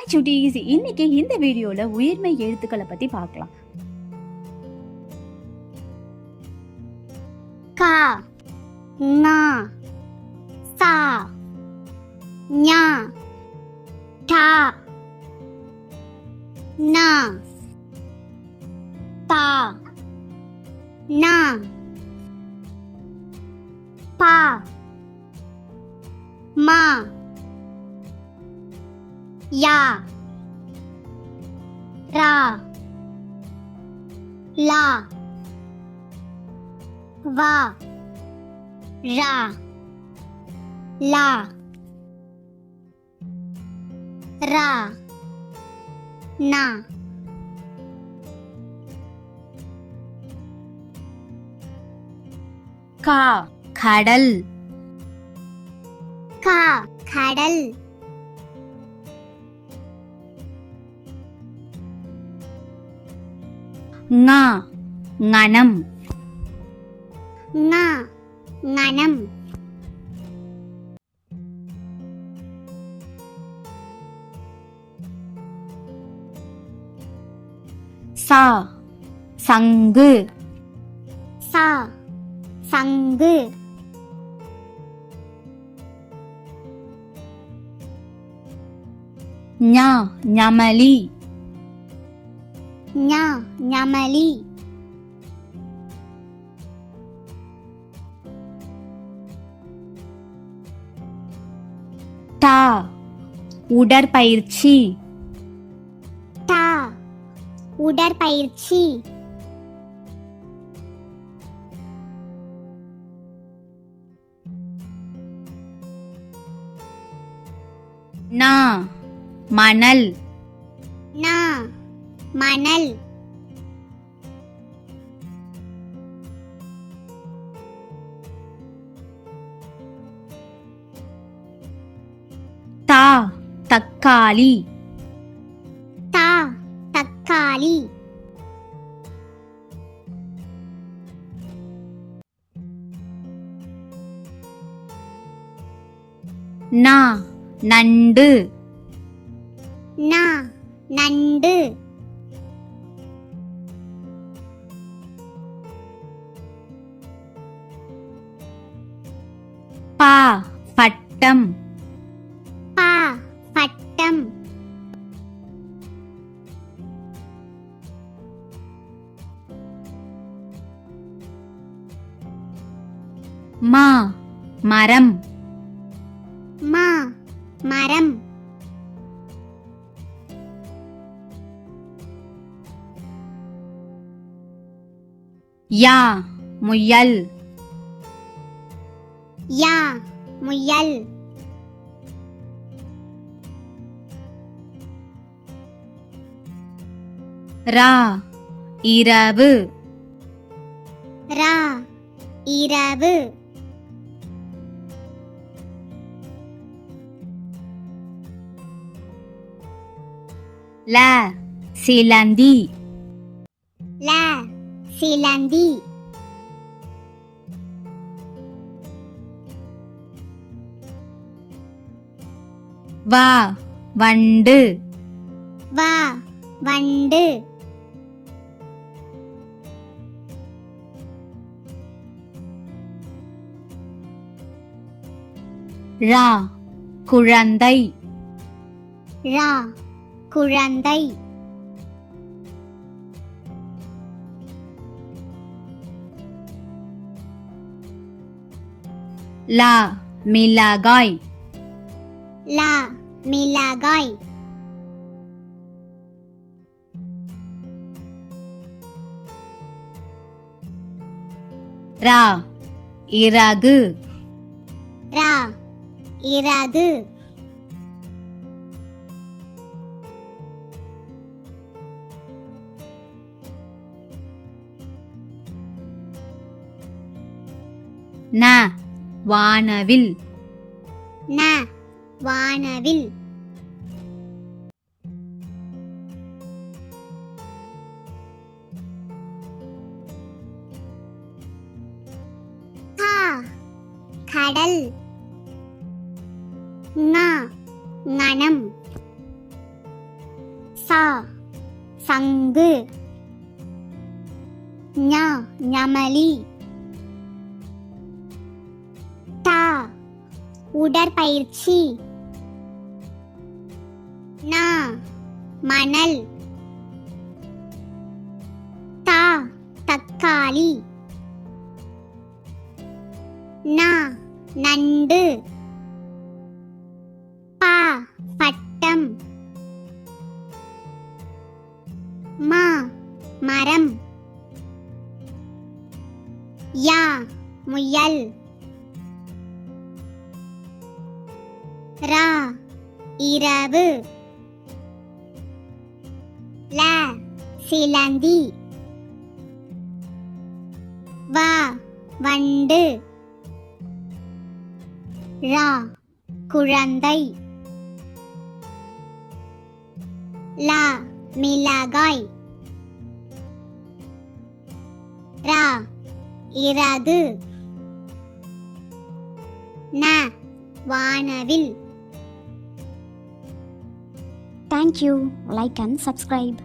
Hi சுட்டீஸ், இன்னைக்கு இந்த வீடியோல உயிர்மை எழுத்துக்களை பத்தி பார்க்கலாம். கா, நா, சா, ஞா, டா, நா, தா, நா, பா, மா, யா, ரா, லா, வா, ரா, லா, ரா, நா. கா கடல், கா கடல், ஙா ஞனம், ஞா ஞனம், சா சங்கு, சா சங்கு, ஞா ஞமலி, ஞா ஞமலி, டா உடற்பயிற்சி, டா உடற்பயிற்சி, நா மணல், நா மணல், தா தக்காளி, தா தக்காளி, நா நண்டு, நா நண்டு, பா பட்டம், பா பட்டம், மா மரம், மா மரம், யா முயல், யா முயல், ரா இரவு, ரா இரவு, ல சிலந்தி, ல சிலந்தி, வா வண்டு, வா வண்டு, ரா குழந்தை, ரா குழந்தை, லா மிளகாய், லா மிளகாய், ரா இறகு, ரா இறகு, ந வானவில், ந வானவில், கா கடல், ங ஞனம், சா சங்கு ஞா ஞமலி டா உடற்பயிற்சி நா மணல் தா தக்காளி நா நண்டு பா பட்டம் மா மரம் யா முயல் ரா இரவு ல சிலந்தி வா வண்டு ரா குழந்தை லா மிளகாய் ரா இறகு ந வானவில். Thank you. Like and subscribe.